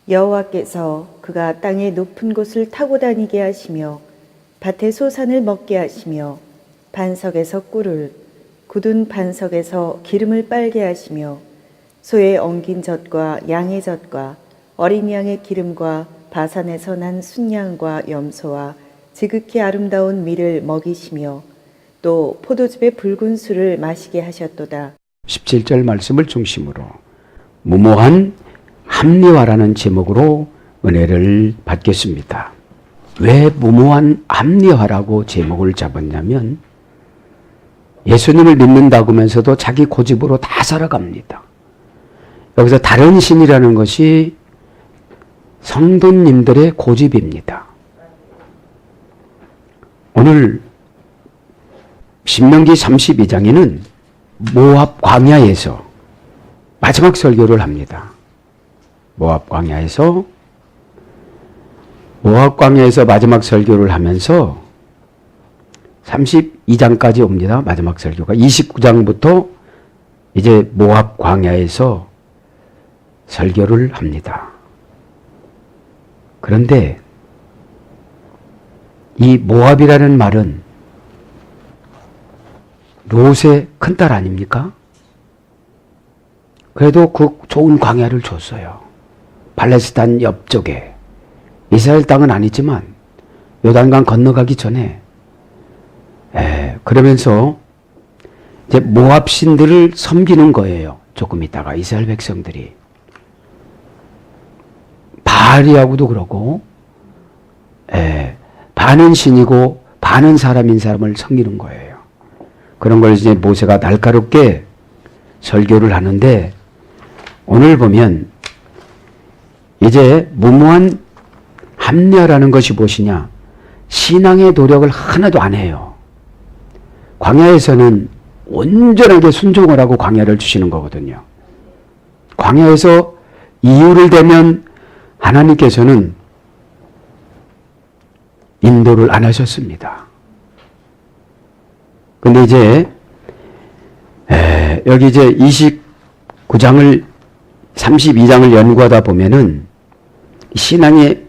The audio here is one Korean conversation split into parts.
여호와께서 그가 땅의 높은 곳을 타고 다니게 하시며 밭의 소산을 먹게 하시며 반석에서 꿀을 굳은 반석에서 기름을 빨게 하시며 소의 엉긴 젖과 양의 젖과 어린 양의 기름과 바산에서 난 순양과 염소와 지극히 아름다운 밀을 먹이시며 또 포도즙의 붉은 술을 마시게 하셨도다. 17절 말씀을 중심으로 무모한 합리화라는 제목으로 은혜를 받겠습니다. 왜 무모한 합리화라고 제목을 잡았냐면 예수님을 믿는다고 하면서도 자기 고집으로 다 살아갑니다. 여기서 다른 신이라는 것이 성도님들의 고집입니다. 오늘 신명기 32장에는 모압 광야에서 마지막 설교를 합니다. 모압 광야에서 마지막 설교를 하면서 32장까지 옵니다. 마지막 설교가 29장부터 이제 모압 광야에서 설교를 합니다. 그런데 이 모압이라는 말은 롯의 큰딸 아닙니까? 그래도 그 좋은 광야를 줬어요. 팔레스타인 옆쪽에. 이스라엘 땅은 아니지만 요단강 건너가기 전에 그러면서 이제 모압 신들을 섬기는 거예요. 조금 있다가 이스라엘 백성들이. 바알이하고도 그러고 반은 신이고 반은 사람인 사람을 섬기는 거예요. 그런 걸 이제 모세가 날카롭게 설교를 하는데 오늘 보면 이제 무모한 합리화라는 것이 무엇이냐? 신앙의 노력을 하나도 안 해요. 광야에서는 온전하게 순종을 하고 광야를 주시는 거거든요. 광야에서 이유를 대면 하나님께서는 인도를 안 하셨습니다. 근데 이제 여기 이제 29장을 32장을 연구하다 보면은 신앙의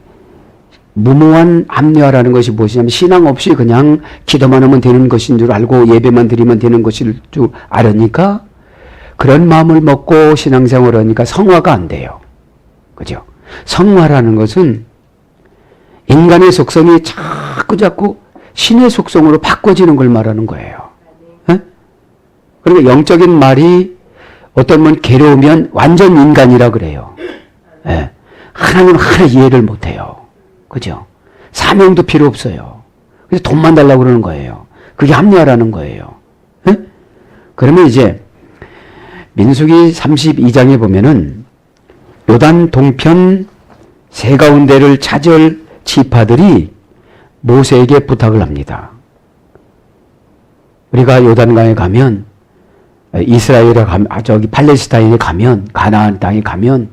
무모한 합리화라는 것이 무엇이냐면 신앙 없이 그냥 기도만 하면 되는 것인 줄 알고 예배만 드리면 되는 것일 줄 알으니까 그런 마음을 먹고 신앙생활을 하니까 성화가 안 돼요. 그죠? 성화라는 것은 인간의 속성이 자꾸 신의 속성으로 바꿔지는 걸 말하는 거예요. 그러니까 영적인 말이 어떤 분 괴로우면 완전 인간이라 그래요. 하나님 하나 이해를 못해요. 그죠? 사명도 필요 없어요. 그래서 돈만 달라고 그러는 거예요. 그게 합리화라는 거예요. 그러면 이제 민수기 32장에 보면은 요단 동편 세 가운데를 차지할 지파들이 모세에게 부탁을 합니다. 우리가 요단강에 가면 이스라엘에 가면 저기 팔레스타인에 가면 가나안 땅에 가면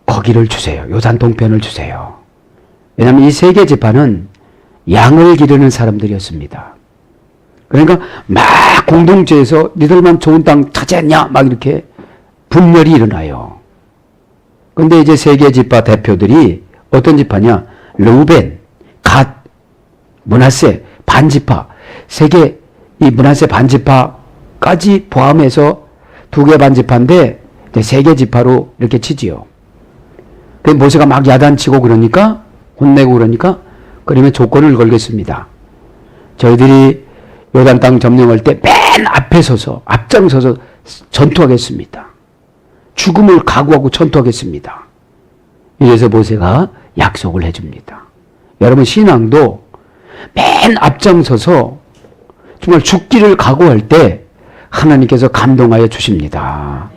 거기를 주세요. 요단 동편을 주세요. 왜냐하면 이 세 개 지파는 양을 기르는 사람들이었습니다. 그러니까 막 공동체에서 니들만 좋은 땅 차지했냐 막 이렇게 분열이 일어나요. 근데 이제 세 개 지파 대표들이 어떤 지파냐? 르우벤, 갓, 므낫세, 반지파 세 개 이 므낫세 반지파까지 포함해서 두 개 반지파인데 세 개 지파로 이렇게 치지요. 그 모세가 막 야단치고 그러니까 혼내고 그러면 조건을 걸겠습니다. 저희들이 요단 땅 점령할 때 맨 앞에 서서 앞장서서 전투하겠습니다. 죽음을 각오하고 전투하겠습니다. 이래서 모세가 약속을 해줍니다. 여러분 신앙도 맨 앞장서서 정말 죽기를 각오할 때 하나님께서 감동하여 주십니다.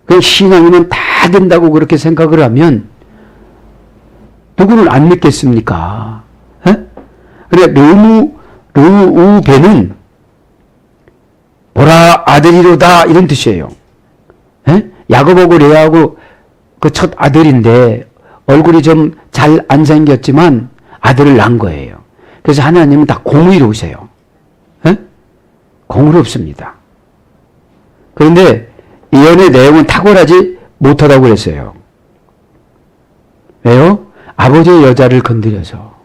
그 신앙이면 다 된다고 그렇게 생각을 하면 누구를 안 믿겠습니까? 그래 르우벤은 보라 아들이로다 이런 뜻이에요. 야곱하고 레아하고 그 첫 아들인데 얼굴이 좀 잘 안 생겼지만 아들을 낳은 거예요. 그래서 하나님은 다 공의로우세요. 공의롭습니다. 그런데 예언의 내용은 탁월하지 못하다고 그랬어요. 왜요? 아버지의 여자를 건드려서.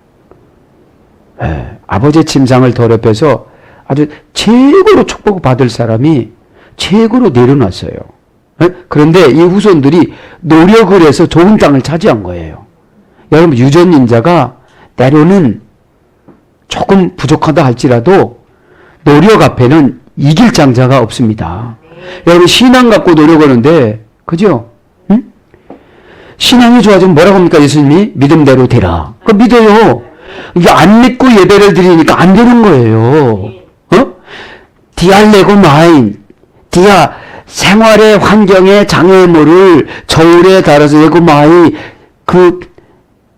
예, 아버지의 침상을 더럽혀서 아주 최고로 축복을 받을 사람이 최고로 내려놨어요. 예? 그런데 이 후손들이 노력을 해서 좋은 땅을 차지한 거예요. 여러분, 유전인자가 때로는 조금 부족하다 할지라도 노력 앞에는 이길 장자가 없습니다. 여러분, 신앙 갖고 노력하는데, 그죠? 응? 신앙이 좋아지면 뭐라고 합니까? 예수님이 믿음대로 되라. 그거 믿어요. 이게 안 믿고 예배를 드리니까 안 되는 거예요. 어? 디알레고 마인, 디아 생활의 환경에 장애물을 저울에 달아서 레고 마이 그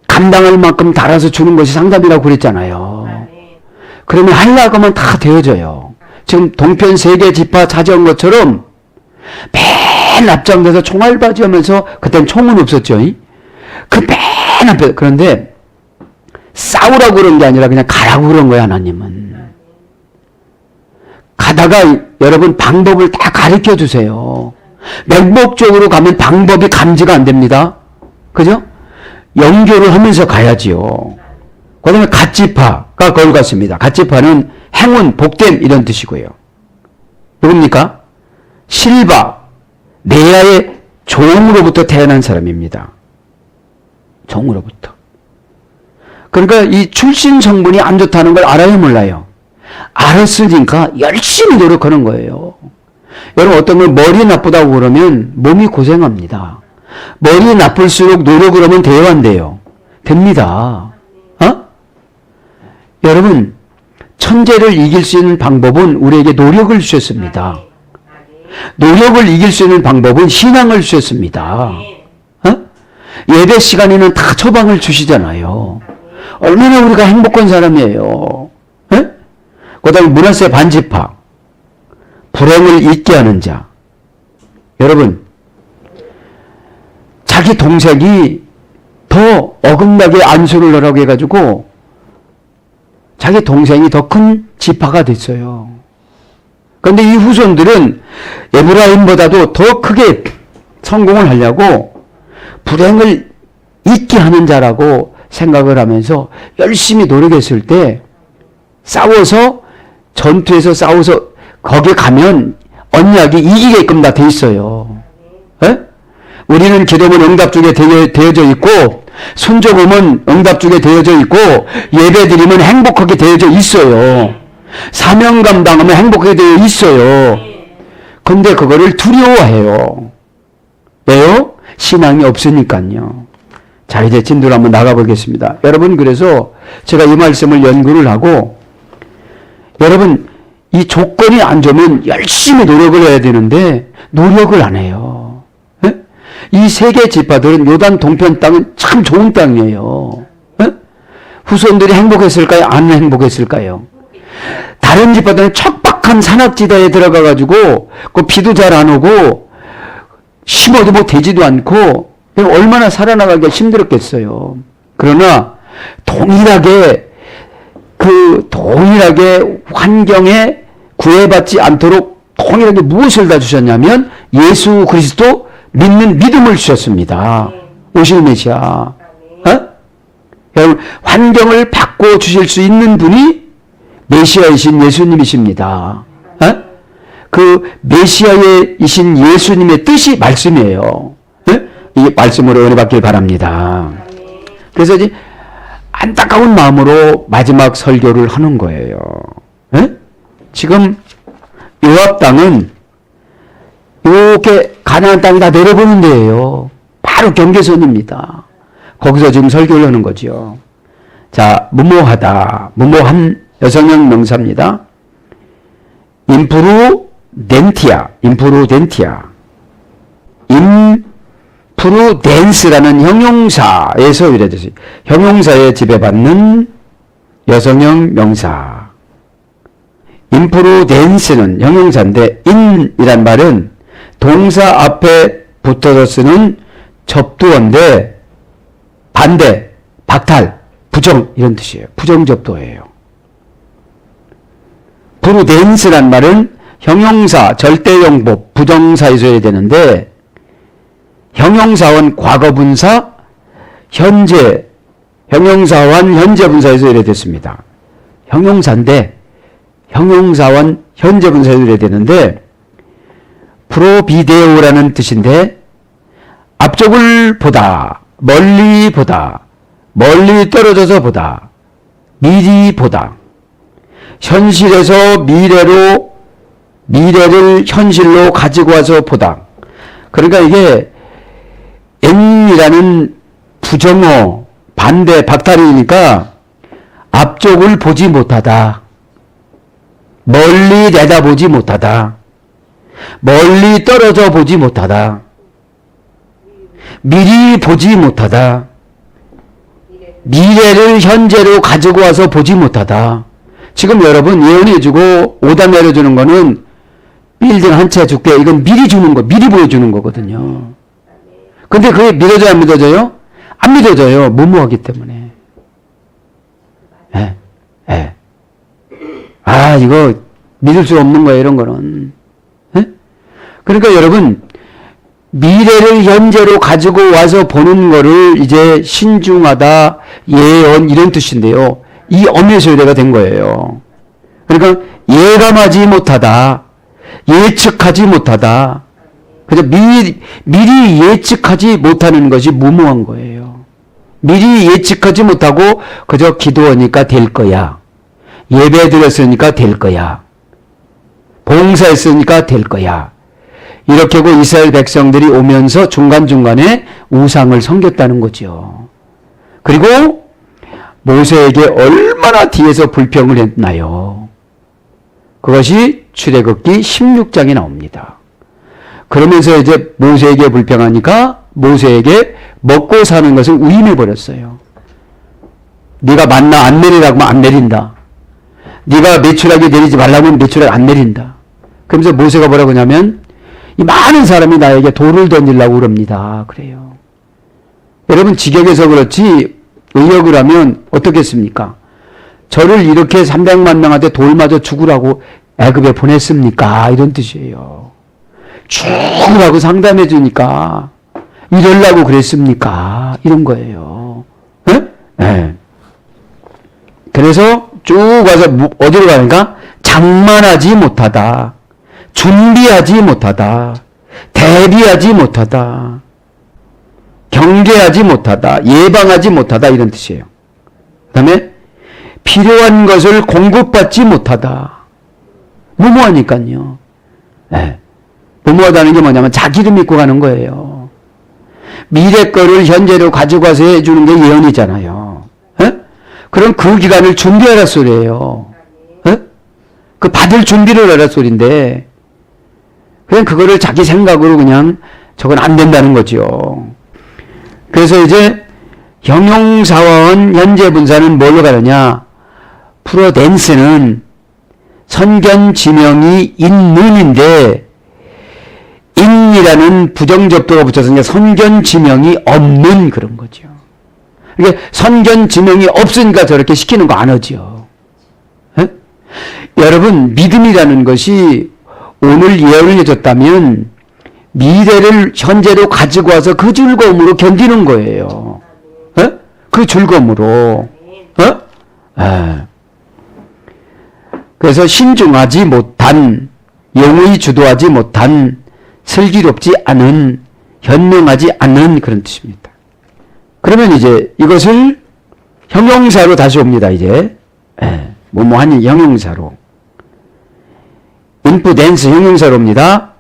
감당할 만큼 달아서 주는 것이 상담이라고 그랬잖아요. 그러면 하려고 하면 다 되어져요. 지금 동편 세계 지파 차지한 것처럼 맨 앞장서서 총알바지 하면서, 그땐 총은 없었죠. 그 맨 앞에. 그런데 싸우라고 그런 게 아니라 그냥 가라고 그런 거야, 하나님은. 가다가 여러분 방법을 다 가르쳐 주세요. 맹목적으로 가면 방법이 감지가 안 됩니다. 그죠? 연결을 하면서 가야지요. 그 다음에 갓지파가 거기 갔습니다. 갓지파는 행운, 복됨 이런 뜻이고요. 누굽니까? 실바, 레아의 종으로부터 태어난 사람입니다. 종으로부터. 그러니까 이 출신 성분이 안 좋다는 걸 알아요, 몰라요? 알았으니까 열심히 노력하는 거예요. 여러분, 어떤 걸 머리 나쁘다고 그러면 몸이 고생합니다. 머리 나쁠수록 노력을 하면 돼요, 안 돼요? 됩니다. 어? 여러분, 천재를 이길 수 있는 방법은 우리에게 노력을 주셨습니다. 노력을 이길 수 있는 방법은 신앙을 주셨습니다. 어? 예배 시간에는 다 처방을 주시잖아요. 얼마나 우리가 행복한 사람이에요. 예? 그 다음에 문하세 반지파, 불행을 잊게 하는 자. 여러분, 자기 동생이 더 어긋나게 안수를 하라고 해가지고 자기 동생이 더 큰 지파가 됐어요. 그런데 이 후손들은 에브라임보다도 더 크게 성공을 하려고 불행을 잊게 하는 자라고 생각을 하면서 열심히 노력했을 때 싸워서, 전투에서 싸워서 거기 가면 언약이 이기게끔 다 돼 있어요. 에? 우리는 기도면 응답 중에 되어져 있고, 순종하면 응답 중에 되어져 있고, 예배 드리면 행복하게 되어져 있어요. 사명 감당하면 행복하게 되어 있어요. 근데 그거를 두려워해요. 왜요? 신앙이 없으니까요. 자, 이제 진도로 한번 나가보겠습니다. 여러분, 그래서 제가 이 말씀을 연구를 하고, 여러분, 이 조건이 안 좋으면 열심히 노력을 해야 되는데 노력을 안 해요. 에? 이 세계 지파들은 요단 동편 땅은 참 좋은 땅이에요. 에? 후손들이 행복했을까요? 안 행복했을까요? 다른 지파들은 척박한 산악지대에 들어가가지고 그 비도 잘 안 오고 심어도 뭐 되지도 않고 얼마나 살아나가기가 힘들었겠어요. 그러나 동일하게 환경에 구애받지 않도록 동일하게 무엇을 다 주셨냐면 예수 그리스도 믿는 믿음을 주셨습니다. 오실 메시아. 어? 여러분, 환경을 바꿔 주실 수 있는 분이 메시아이신 예수님이십니다. 어? 그 메시아이신 예수님의 뜻이 말씀이에요. 어? 이 말씀으로 은혜 받길 바랍니다. 그래서 이제 안타까운 마음으로 마지막 설교를 하는 거예요. 에? 지금 요압 땅은 이렇게 가나안 땅이 다 내려보는 데예요. 바로 경계선입니다. 거기서 지금 설교를 하는 거죠. 자, 무모한 여성형 명사입니다. 임프루덴티아. 임프루덴스라는 형용사에서 유래됐어요. 형용사에 지배받는 여성형 명사. 임프루덴스는 형용사인데 인이란 말은 동사 앞에 붙어서 쓰는 접두어인데 반대, 박탈, 부정 이런 뜻이에요. 부정접두어예요. 프루덴스란 말은 형용사, 절대용법, 부정사에 써야 되는데 형용사원 과거분사, 현재, 형용사원 현재분사에서 이래 됐습니다. 형용사인데, 형용사원 현재분사에서 이래 되는데, 프로비데오라는 뜻인데, 앞쪽을 보다, 멀리 보다, 멀리 떨어져서 보다, 미리 보다, 현실에서 미래로, 미래를 현실로 가지고 와서 보다. 그러니까 이게 N이라는 부정어, 반대, 박탈이니까 앞쪽을 보지 못하다, 멀리 내다보지 못하다, 멀리 떨어져 보지 못하다, 미리 보지 못하다, 미래를 현재로 가지고 와서 보지 못하다. 지금 여러분 예언해주고 오다 내려주는 거는 빌딩 한 채 줄게, 이건 미리 주는 거, 미리 보여주는 거거든요. 근데 그게 믿어져요, 안 믿어져요? 안 믿어져요. 무모하기 때문에. 예, 예. 아, 이거 믿을 수 없는 거예요, 이런 거는. 예? 그러니까 여러분, 미래를 현재로 가지고 와서 보는 거를 이제 신중하다, 예언, 이런 뜻인데요. 이 엄혜소리가 된 거예요. 그러니까 예감하지 못하다, 예측하지 못하다. 그래서 미리 예측하지 못하는 것이 무모한 거예요. 미리 예측하지 못하고 그저 기도하니까 될 거야. 예배 드렸으니까 될 거야. 봉사했으니까 될 거야. 이렇게 하고 이스라엘 백성들이 오면서 중간중간에 우상을 섬겼다는 거죠. 그리고 모세에게 얼마나 뒤에서 불평을 했나요? 그것이 출애굽기 16장에 나옵니다. 그러면서 이제 모세에게 불평하니까 모세에게 먹고 사는 것을 위임해 버렸어요. 네가 만나 안 내리라고 하면 안 내린다. 네가 메추라기 내리지 말라고 하면 메추라기 안 내린다. 그러면서 모세가 뭐라고 하냐면 이 많은 사람이 나에게 돌을 던지려고 그럽니다. 그래요. 여러분 지경에서 그렇지 의역을 하면 어떻겠습니까? 저를 이렇게 300만 명한테 돌 맞아 죽으라고 애굽에 보냈습니까? 이런 뜻이에요. 죽으라고 상담해 주니까 이러려고 그랬습니까? 이런 거예요. 네? 네. 그래서 쭉 와서 어디로 가는가? 장만하지 못하다, 준비하지 못하다, 대비하지 못하다, 경계하지 못하다, 예방하지 못하다, 이런 뜻이에요. 그 다음에 필요한 것을 공급받지 못하다. 무모하니까요. 네. 무모하다는 게 뭐냐면 자기를 믿고 가는 거예요. 미래 거를 현재로 가지고 와서 해주는 게 예언이잖아요. 네? 그럼 그 기간을 준비하라 소리예요. 네? 그 받을 준비를 하라 소리인데 그냥 그거를 자기 생각으로 그냥 저건 안 된다는 거죠. 그래서 이제 형용사원 현재분사는 뭘로 가느냐? 프로덴스는 선견지명이 있는인데 인이라는 부정접두가 붙어서 선견지명이 없는 그런 거죠. 그러니까 선견지명이 없으니까 저렇게 시키는 거 안 하죠. 에? 여러분 믿음이라는 것이 오늘 예언을 해줬다면 미래를 현재로 가지고 와서 그 즐거움으로 견디는 거예요. 에? 그 즐거움으로. 그래서 신중하지 못한, 용의 주도하지 못한, 슬기롭지 않은, 현명하지 않은 그런 뜻입니다. 그러면 이제 이것을 형용사로 다시 옵니다. 이제 뭐뭐한 형용사로. 인프덴스 형용사로 옵니다.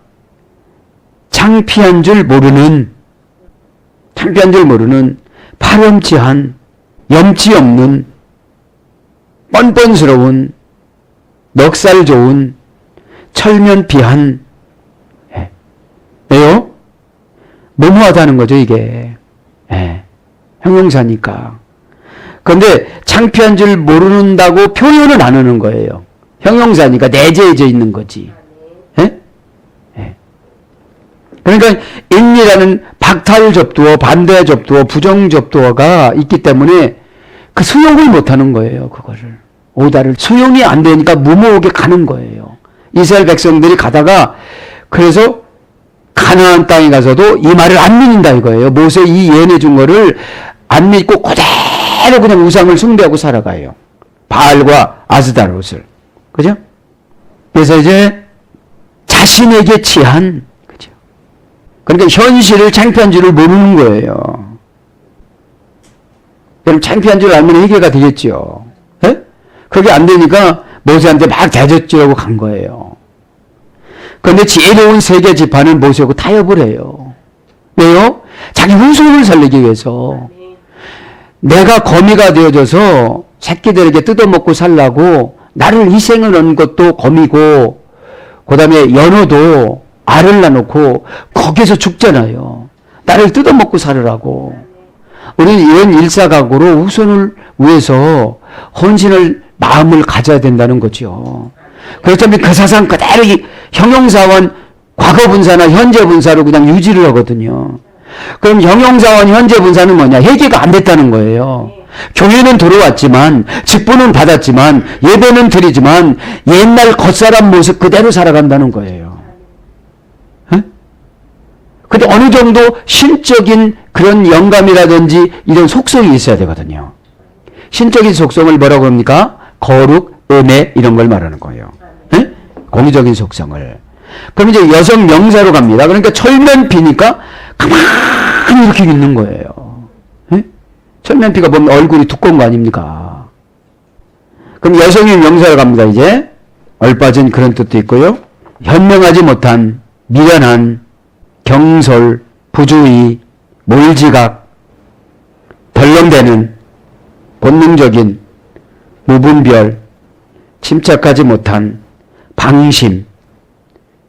창피한 줄 모르는, 파렴치한, 염치 없는, 뻔뻔스러운, 넉살 좋은, 철면피한. 왜요? 무모하다는 거죠, 이게. 형용사니까. 그런데 창피한 줄 모른다고 표현은 안 하는 거예요. 형용사니까 내재해져 있는 거지. 그러니까 인이라는 박탈 접두어, 반대 접두어, 부정 접두어가 있기 때문에 그 수용을 못하는 거예요. 그거를. 오다를 수용이 안 되니까 무모하게 가는 거예요. 이스라엘 백성들이 가다가 그래서 가나안 땅에 가서도 이 말을 안 믿는다 이거예요. 모세 이 예언해 준 거를 안 믿고 그대로 그냥 우상을 숭배하고 살아가요. 바알과 아스다롯을. 그죠? 그래서 이제 자신에게 취한, 그죠? 그러니까 현실을 창피한 줄을 모르는 거예요. 그럼 창피한 줄 알면 해결가 되겠죠. 예? 그게 안 되니까 모세한테 막 대적질하고 간 거예요. 그런데 지혜로운 세계 지파는 모세하고 타협을 해요. 왜요? 자기 후손을 살리기 위해서. 내가 거미가 되어져서 새끼들에게 뜯어먹고 살라고 나를 희생을 한 것도 거미고, 그 다음에 연어도 알을 낳아놓고 거기서 죽잖아요. 나를 뜯어먹고 살으라고. 우리는 이런 일사각오로 후손을 위해서 헌신을 마음을 가져야 된다는 거죠. 그렇다면 그 사상 그대로 형용사원 과거분사나 현재분사로 그냥 유지를 하거든요. 그럼 형용사원 현재분사는 뭐냐? 해결가 안 됐다는 거예요. 교회는 들어왔지만, 직분은 받았지만, 예배는 드리지만 옛날 겉사람 모습 그대로 살아간다는 거예요. 근데 어느 정도 신적인 그런 영감이라든지 이런 속성이 있어야 되거든요. 신적인 속성을 뭐라고 합니까? 거룩, 은혜 이런 걸 말하는 거예요. 네? 공의적인 속성을. 그럼 이제 여성 명사로 갑니다. 그러니까 철면피니까 가만히 이렇게 있는 거예요. 네? 철면피가 보면 얼굴이 두꺼운 거 아닙니까? 그럼 여성의 명사로 갑니다. 이제 얼빠진 그런 뜻도 있고요. 현명하지 못한, 미련한, 경솔, 부주의, 몰지각, 덜렁대는, 본능적인, 무분별, 침착하지 못한, 방심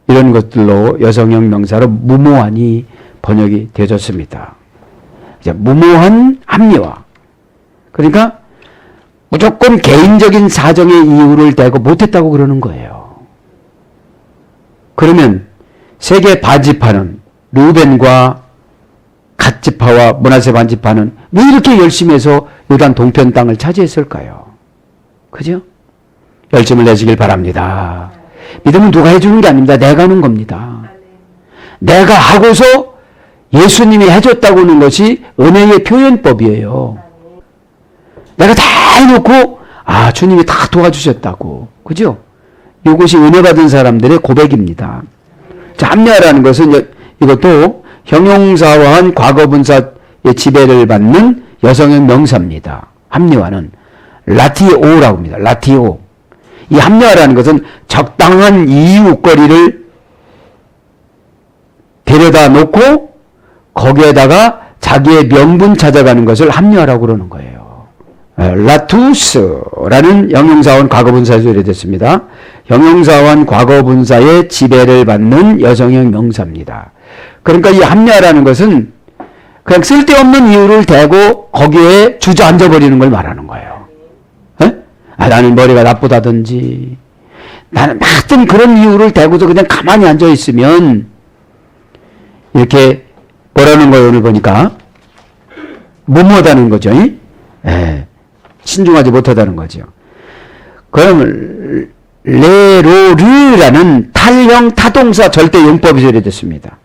이런 것들로 여성형 명사로 무모한이 번역이 되어졌습니다. 이제 무모한 합리화. 그러니까 무조건 개인적인 사정의 이유를 대고 못했다고 그러는 거예요. 그러면 세계 반지파는 루벤과 갓지파와 므낫세 반지파는 왜 이렇게 열심히 해서 요단 동편 땅을 차지했을까요? 그죠? 열심을 내시길 바랍니다. 믿음은 누가 해주는 게 아닙니다. 내가 하는 겁니다. 내가 하고서 예수님이 해줬다고 하는 것이 은혜의 표현법이에요. 내가 다 해놓고 주님이 다 도와주셨다고. 그죠? 이것이 은혜 받은 사람들의 고백입니다. 자, 합리화라는 것은 이것도 형용사와한 과거분사의 지배를 받는 여성의 명사입니다. 합리화는 라티오라고 합니다. 라티오. 이 합리화라는 것은 적당한 이유거리를 데려다 놓고 거기에다가 자기의 명분 찾아가는 것을 합리화라고 그러는 거예요. 라투스라는 형용사원 과거분사에서 유래됐습니다. 형용사원 과거분사의 지배를 받는 여성형 명사입니다. 그러니까 이 합리화라는 것은 그냥 쓸데없는 이유를 대고 거기에 주저앉아 버리는 걸 말하는 거예요. 나는 머리가 나쁘다든지, 나는 하여튼 그런 이유를 대고서 그냥 가만히 앉아 있으면 이렇게 뭐라는 거예요? 오늘 보니까 무모하다는 거죠. 신중하지 못하다는 거죠. 그럼 레로르라는 탈형 타동사 절대 용법이 유래됐습니다.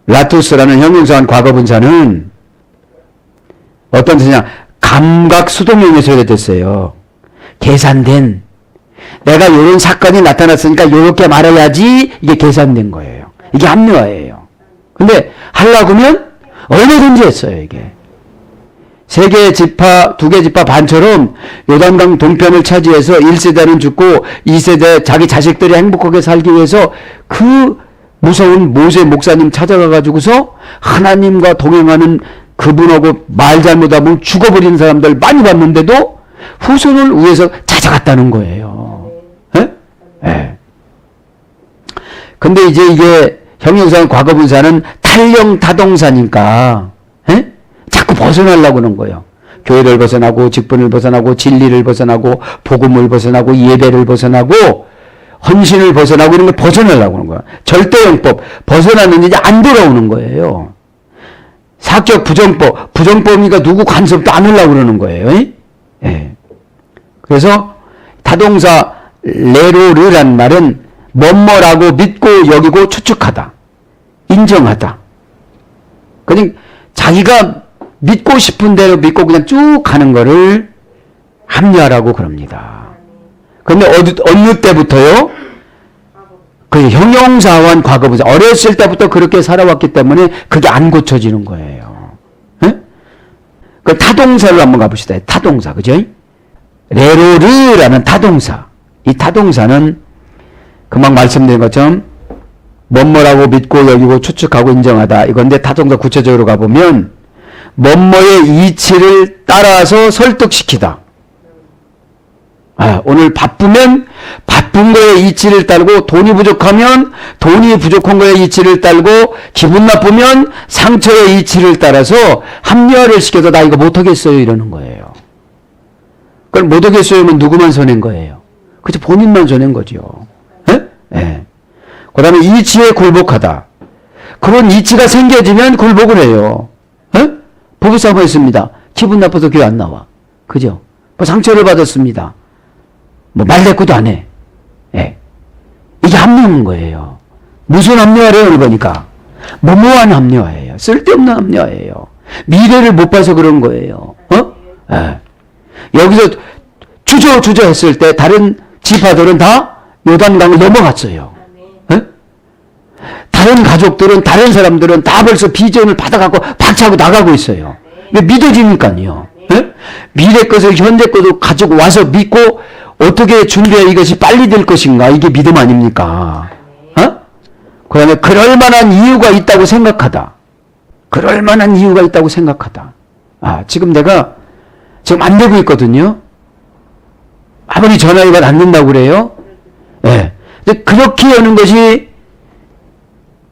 라투스라는 형용사한 과거분사는 어떤 뜻이냐? 감각 수동형에서 유래됐어요. 계산된, 내가 이런 사건이 나타났으니까 이렇게 말해야지, 이게 계산된 거예요. 이게 합리화예요. 근데 하려고 하면 얼마든지 했어요. 이게 세 개의 지파, 두 개의 지파 반처럼 요단강 동편을 차지해서 1세대는 죽고 2세대 자기 자식들이 행복하게 살기 위해서 그 무서운 모세 목사님 찾아가가지고서 하나님과 동행하는 그분하고 말 잘못하면 죽어버리는 사람들 많이 봤는데도 후손을 위해서 찾아갔다는 거예요. 예? 근데 이제 이게 형용사는 과거분사는 탈형 타동사니까 자꾸 벗어나려고 하는 거예요. 교회를 벗어나고 직분을 벗어나고 진리를 벗어나고 복음을 벗어나고 예배를 벗어나고 헌신을 벗어나고 이런 걸 벗어나려고 하는 거야. 절대형법 벗어났는데 이제 안 돌아오는 거예요. 사격 부정법이니까 누구 간섭도 안 하려고 그러는 거예요. 예. 그래서 타동사 레로르란 말은 뭐뭐라고 믿고 여기고 추측하다. 인정하다. 그냥 자기가 믿고 싶은 대로 믿고 그냥 쭉 가는 거를 합리화라고 그럽니다. 그런데 어느 때부터요? 그 형용사와 과거분사. 어렸을 때부터 그렇게 살아왔기 때문에 그게 안 고쳐지는 거예요. 에? 그 타동사를 한번 가봅시다. 타동사. 그죠? 레로르라는 타동사. 이 타동사는 금방 말씀드린 것처럼 뭐뭐라고 믿고 여기고 추측하고 인정하다. 이건데 타동사 구체적으로 가보면 뭐뭐의 이치를 따라서 설득시키다. 오늘 바쁘면 바쁜 거에 이치를 따르고 돈이 부족하면 돈이 부족한 거에 이치를 따르고 기분 나쁘면 상처의 이치를 따라서 합리화를 시켜서 나 이거 못하겠어요 이러는 거예요. 그럼 못하겠어요면 누구만 손해인 거예요? 그죠? 본인만 손해인 거죠. 예. 그 다음에 이치에 굴복하다. 그런 이치가 생겨지면 굴복을 해요. 부부싸움 했습니다. 기분 나빠서 교회 안 나와. 그죠? 뭐 상처를 받았습니다. 뭐 말대꾸도 안 해. 예. 이게 합리화인 거예요. 무슨 합리화래요? 그러니까 무모한 합리화예요. 쓸데없는 합리화예요. 미래를 못 봐서 그런 거예요. 예. 여기서 주저 했을 때 다른 지파들은 다 요단강을 넘어갔어요. 예? 다른 가족들은 다른 사람들은 다 벌써 비전을 받아갖고 박차고 나가고 있어요. 왜 믿어지니까요. 예? 미래 것을 현재 것을 가지고 와서 믿고 어떻게 준비해 이것이 빨리 될 것인가? 이게 믿음 아닙니까? 그 다음에 그럴 만한 이유가 있다고 생각하다. 그럴 만한 이유가 있다고 생각하다. 지금 내가 지금 안 되고 있거든요. 아무리 전화해봐도 안 된다고 그래요. 예. 근데 그렇게 하는 것이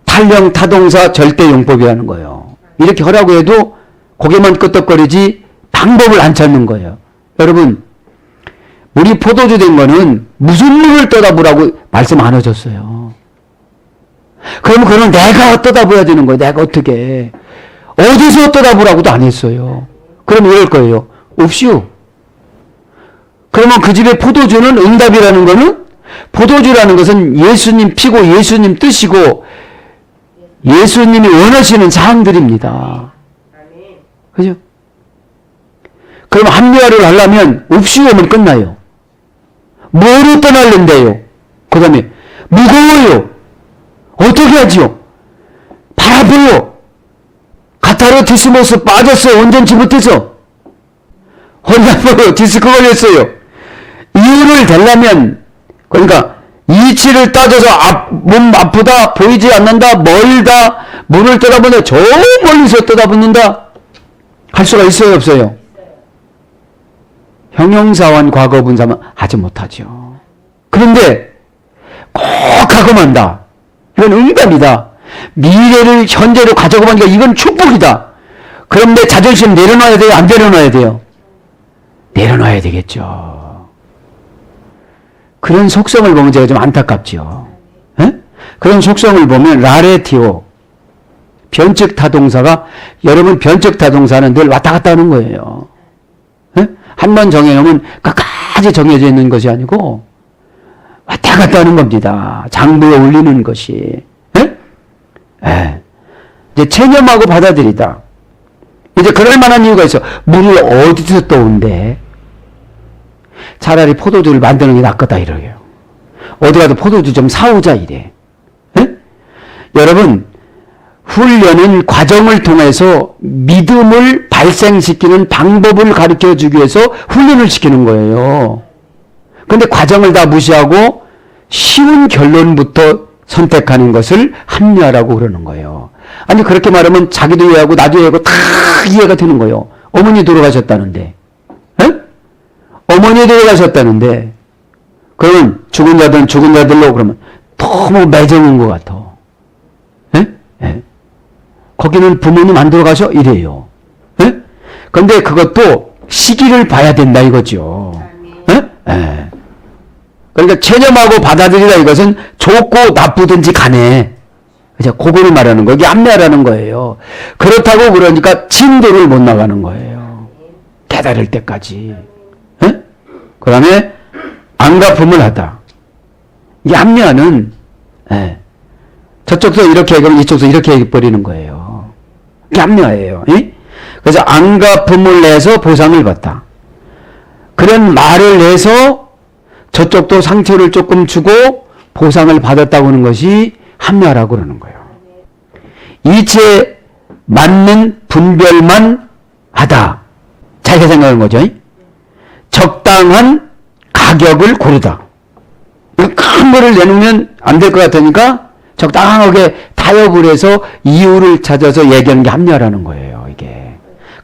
탈령 타동사 절대용법이라는 거예요. 이렇게 하라고 해도 고개만 끄덕거리지 방법을 안 찾는 거예요. 여러분, 물이 포도주 된 거는 무슨 물을 떠다보라고 말씀 안 하셨어요. 그러면 그건 내가 떠다봐야 되는 거예요. 내가 어떻게. 어디서 떠다보라고도 안 했어요. 그럼 이럴 거예요. 없이요. 그러면 그 집의 포도주는 응답이라는 거는 포도주라는 것은 예수님 피고 예수님 뜻이고 예수님이 원하시는 사항들입니다. 그죠? 그럼 합리화를 하려면 없이 오면 끝나요. 뭐로 떠날는데요? 그 다음에 무거워요. 어떻게 하지요? 발 아파요. 카타르 디스모스 빠졌어. 온전치 못해서. 허리 아파요. 디스크 걸렸어요. 이유를 대려면 그러니까 이치를 따져서 몸 아프다, 보이지 않는다, 멀다, 문을 떠다보는데 저 멀리서 떠다보는다 할 수가 있어요, 없어요? 형용사와 과거분사만 하지 못하죠. 그런데 꼭 하고 만다. 이건 응답이다. 미래를 현재로 가져고 보니까 이건 축복이다. 그런데 자존심 내려놔야 돼요? 안 내려놔야 돼요? 내려놔야 되겠죠. 그런 속성을 보면 제가 좀 안타깝죠. 에? 그런 속성을 보면 라레티오 변측 타동사가 여러분 변측 타동사는 늘 왔다 갔다 하는 거예요. 한 번 정해놓으면 끝까지 정해져 있는 것이 아니고 왔다 갔다 하는 겁니다. 장부에 올리는 것이. 이제 체념하고 받아들이다. 이제 그럴 만한 이유가 있어. 물을 어디서 떠온대? 차라리 포도주를 만드는 게 낫겠다 이러게요. 어디 가도 포도주 좀 사오자 이래. 여러분, 훈련은 과정을 통해서 믿음을 발생시키는 방법을 가르쳐 주기 위해서 훈련을 시키는 거예요. 근데 과정을 다 무시하고 쉬운 결론부터 선택하는 것을 합리화라고 그러는 거예요. 아니 그렇게 말하면 자기도 이해하고 나도 이해하고 다 이해가 되는 거예요. 어머니 돌아가셨다는데. 어머니 돌아가셨다는데 그러면 죽은 자들은 죽은 자들로 그러면 너무 매정인 것 같아. 거기는 부모님 안 돌아가셔? 이래요. 그런데 그것도 시기를 봐야 된다 이거죠. 그러니까 체념하고 받아들이다 이것은 좋고 나쁘든지 간에 그죠? 그거를 말하는 거예요. 이게 합리화라는 거예요. 그렇다고 그러니까 진도를 못 나가는 거예요. 깨달을 때까지. 그 다음에 안갚음을 하다. 이 합리화는 저쪽도 이렇게 하고 이쪽도 이렇게 해버리는 거예요. 합리화예요. 그래서 안갚음을 내서 보상을 받다. 그런 말을 내서 저쪽도 상처를 조금 주고 보상을 받았다고 하는 것이 합리화라고 그러는 거예요. 이치에 맞는 분별만 하다. 자기가 생각하는 거죠. 적당한 가격을 고르다. 큰 거를 내놓으면 안 될 것 같으니까 적당하게 타협을 해서 이유를 찾아서 얘기하는 게 합리화라는 거예요. 이게.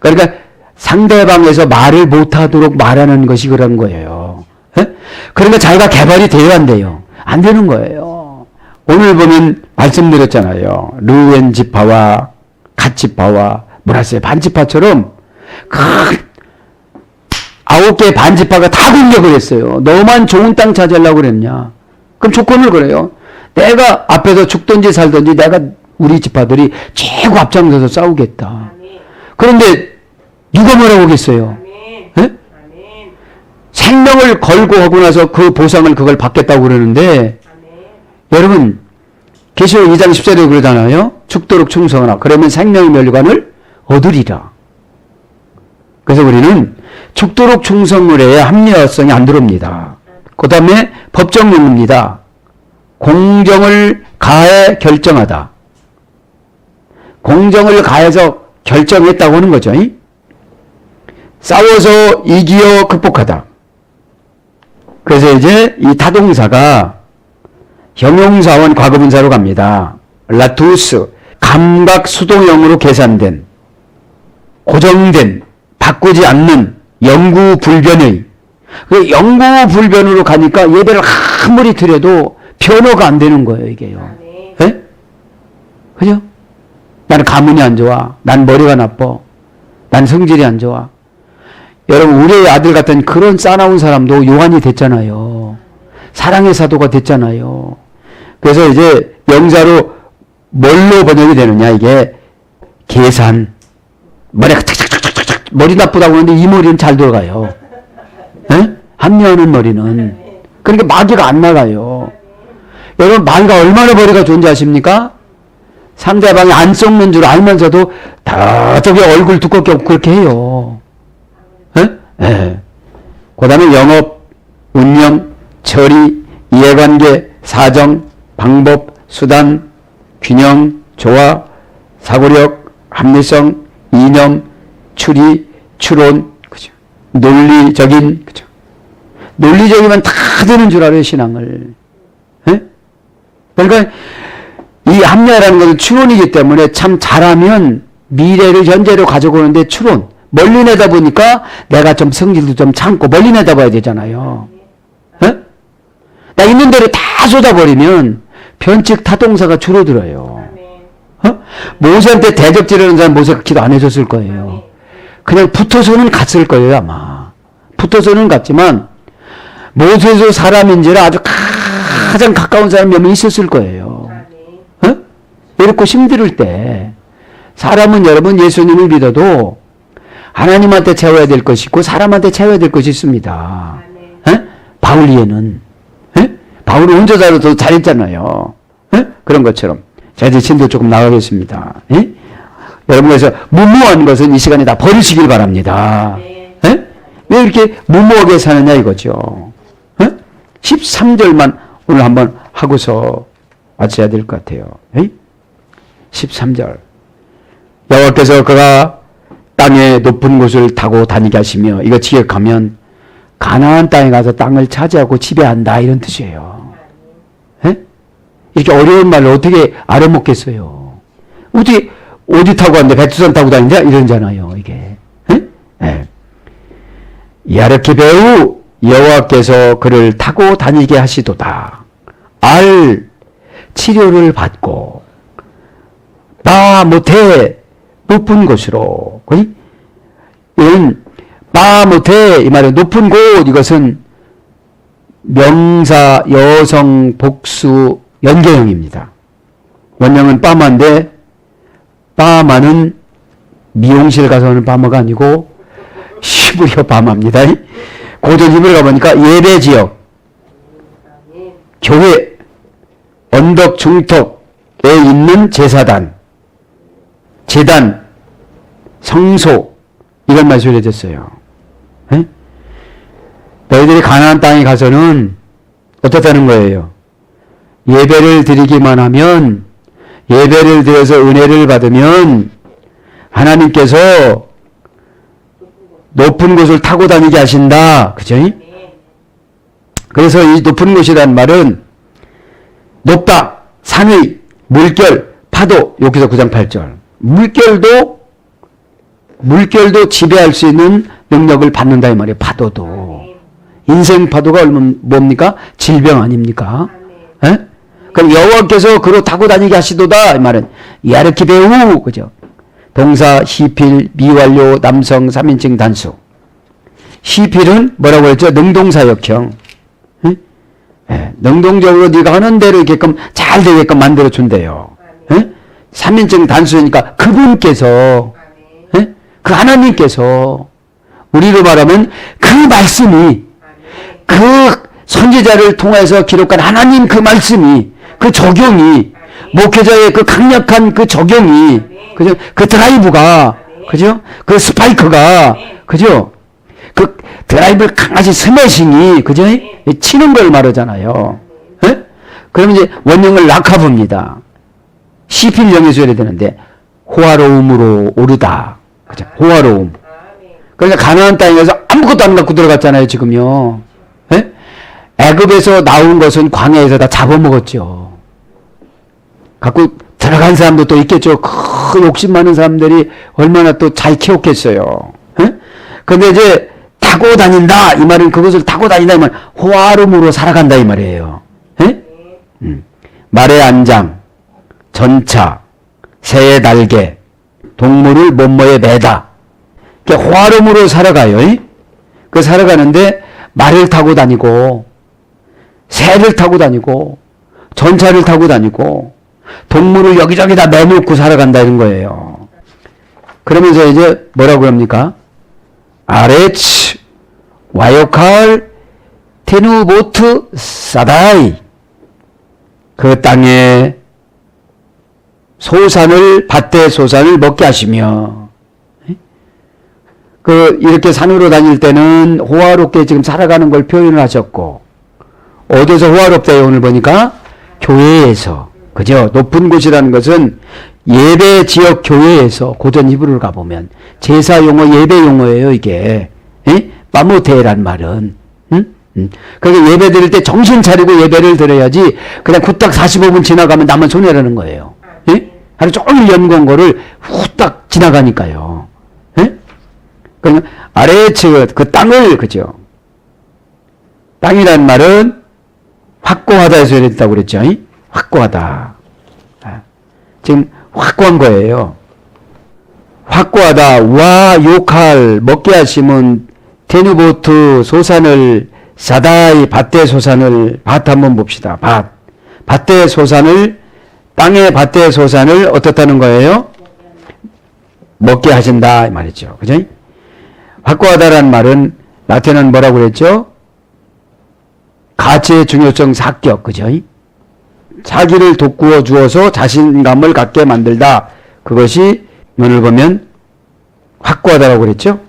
그러니까 상대방에서 말을 못하도록 말하는 것이 그런 거예요. 그러니까 자기가 개발이 돼야 안 돼요. 안 되는 거예요. 오늘 보면 말씀드렸잖아요. 르웬지파와 갓지파와 문하세 반지파처럼 큰 9개의 반지파가 다 공격을 했어요. 너만 좋은 땅 차지하려고 그랬냐. 그럼 조건을 그래요. 내가 앞에서 죽든지 살든지 내가 우리 지파들이 최고 앞장서서 싸우겠다. 그런데 누가 뭐라고 하겠어요? 생명을 걸고 하고 나서 그 보상을 그걸 받겠다고 그러는데 여러분 계시록 2장 10절에 그러잖아요. 죽도록 충성하라. 그러면 생명의 멸관을 얻으리라. 그래서 우리는 죽도록 충성을 해야 합리화성이 안 들어옵니다. 그 다음에 법정론입니다. 공정을 가해 결정하다. 공정을 가해서 결정했다고 하는 거죠. 싸워서 이기어 극복하다. 그래서 이제 이 타동사가 형용사원 과거분사로 갑니다. 라투스, 감각 수동형으로 계산된, 고정된, 바꾸지 않는 영구불변의. 그 영구불변으로 가니까 예배를 아무리 드려도 변호가 안 되는 거예요, 이게요. 예? 그죠? 나는 가문이 안 좋아. 난 머리가 나빠. 난 성질이 안 좋아. 여러분, 우리의 아들 같은 그런 싸나운 사람도 요한이 됐잖아요. 사랑의 사도가 됐잖아요. 그래서 이제 명사로 뭘로 번역이 되느냐, 이게 계산. 머리가 착착착착착 머리 나쁘다고 하는데 이 머리는 잘 들어가요. 예? 합리화하는 머리는. 그러니까 마귀가 안 나가요. 여러분, 마귀가 얼마나 머리가 좋은지 아십니까? 상대방이 안 썩는 줄 알면서도 다 저기 얼굴 두껍게 없고 그렇게 해요. 예? 예. 그 다음에 영업, 운영, 처리, 이해관계, 사정, 방법, 수단, 균형, 조화, 사고력, 합리성, 이념, 추리, 추론, 그죠? 논리적인, 그죠? 논리적이면 다 되는 줄 알아요, 신앙을. 예? 그러니까 이 합리화라는 것은 추론이기 때문에 참 잘하면 미래를 현재로 가져오는데 추론. 멀리 내다보니까 내가 좀 성질도 좀 참고 멀리 내다봐야 되잖아요. 예? 나 있는 대로 다 쏟아버리면 변칙 타동사가 줄어들어요. 모세한테 대적질하는 사람 모세가 기도 안 해줬을 거예요. 그냥 붙어서는 갔을 거예요, 아마. 붙어서는 갔지만 모세도 사람인지라 아주 가장 가까운 사람이 몇 명 있었을 거예요. 이렇게 힘들 때 사람은 여러분 예수님을 믿어도 하나님한테 채워야 될 것이 있고 사람한테 채워야 될 것이 있습니다. 바울리에는 바울이 혼자서도 더 잘했잖아요. 그런 것처럼 제가 진도 조금 나가겠습니다. 여러분 그래서 무모한 것은 이 시간에 다 버리시길 바랍니다. 왜 이렇게 무모하게 사느냐 이거죠. 13절만 오늘 한번 하고서 마쳐야 될 것 같아요. 13절 여호와께서 그가 땅의 높은 곳을 타고 다니게 하시며 이거 지역하면 가나안 땅에 가서 땅을 차지하고 지배한다 이런 뜻이에요. 이렇게 어려운 말을 어떻게 알아먹겠어요. 어디 타고 왔는데 백두산 타고 다닌다 이러잖아요. 이게 야르키 배우 여호와께서 그를 타고 다니게 하시도다. 알 치료를 받고 바 못해 높은 곳으로 이건 바 못해 이 말은 높은 곳 이것은 명사 여성 복수 연계형입니다. 원형은 빠마인데 빠마는 미용실 가서 하는 빠마가 아니고 시부리어 빠마입니다. 고전 히브리 가보니까 예배지역, 교회, 언덕, 중턱, 있는 제사단, 제단, 성소, 이걸 말씀해줬어요. 예? 너희들이 가나안 땅에 가서는 어떻다는 거예요? 예배를 드리기만 하면, 예배를 드려서 은혜를 받으면 하나님께서 높은 곳을 타고 다니게 하신다. 그죠? 그래서 이 높은 곳이란 말은 높다, 산의, 물결, 파도, 여기서 9장 8절. 물결도 지배할 수 있는 능력을 받는다 이 말이에요. 파도도. 인생 파도가 뭡니까? 질병 아닙니까? 예? 그럼 여호와께서 그로 타고 다니게 하시도다 이 말은 야르키베우, 그죠? 동사 시필 미완료 남성 3인칭 단수. 시필은 뭐라고 했죠? 능동사역형. 예? 예, 능동적으로 네가 하는 대로 이게끔 잘 되게끔 만들어 준대요. 예? 3인칭 단수니까 그분께서, 예? 그 하나님께서, 우리로 말하면 그 말씀이, 그 선지자를 통해서 기록한 하나님 그 말씀이, 그 적용이, 목회자의 그 강력한 그 적용이, 그죠? 그 드라이브가, 그죠? 그 스파이크가, 그죠? 그 드라이브를 강아지 스매싱이, 그죠? 치는 걸 말하잖아요. 예? 그러면 이제 원형을 낙하부입니다. 시필령에서 써야 되는데, 호화로움으로 오르다. 그죠? 호화로움. 그러니까 가나안 땅에 가서 아무것도 안 갖고 들어갔잖아요, 지금요. 예? 애굽에서 나온 것은 광야에서 다 잡아먹었죠. 갖고 들어간 사람도 또 있겠죠. 그 욕심 많은 사람들이 얼마나 또 잘 키웠겠어요. 예? 근데 이제 타고 다닌다 이 말은 그것을 타고 다닌다 이 말, 호화로움으로 살아간다 이 말이에요. 예? 말의 안장, 전차, 새의 날개, 동물을 몸머에 매다. 호화로움으로 살아가요. 그 살아가는데 말을 타고 다니고, 새를 타고 다니고, 전차를 타고 다니고, 동물을 여기저기 다 매놓고 살아간다는 거예요. 그러면서 이제 뭐라고 합니까? 아레츠, 와요칼, 테누보트, 사다이. 그 땅에 소산을, 밭대 소산을 먹게 하시며, 이렇게 산으로 다닐 때는 호화롭게 지금 살아가는 걸 표현을 하셨고, 어디서 호화롭다요? 오늘 보니까 교회에서. 그죠? 높은 곳이라는 것은 예배 지역 교회에서 고전 히브리를 가보면 제사 용어, 예배 용어예요, 이게. 마모테란 말은. 그러니까 예배 드릴 때 정신 차리고 예배를 드려야지 그냥 후딱 45분 지나가면 나만 손해라는 거예요. 하루 종일 연구한 거를 후딱 지나가니까요. 그러니까 아래측 그 땅을, 그죠? 땅이란 말은 확고하다에서 이랬다고 그랬죠. 확고하다. 지금 확고한 거예요. 확고하다. 와 요칼 먹게 하시면 테누보트 소산을 사다이 밭대 소산을 밭 한번 봅시다. 밭대 소산을 땅의 밭대 소산을 어떻다는 거예요? 먹게 하신다 이 말이죠. 그죠? 확고하다라는 말은 라틴어는 뭐라고 그랬죠? 가치의 중요성 사격, 그죠? 자기를 돋구어 주어서 자신감을 갖게 만들다. 그것이 오늘 보면 확고하다라고 그랬죠?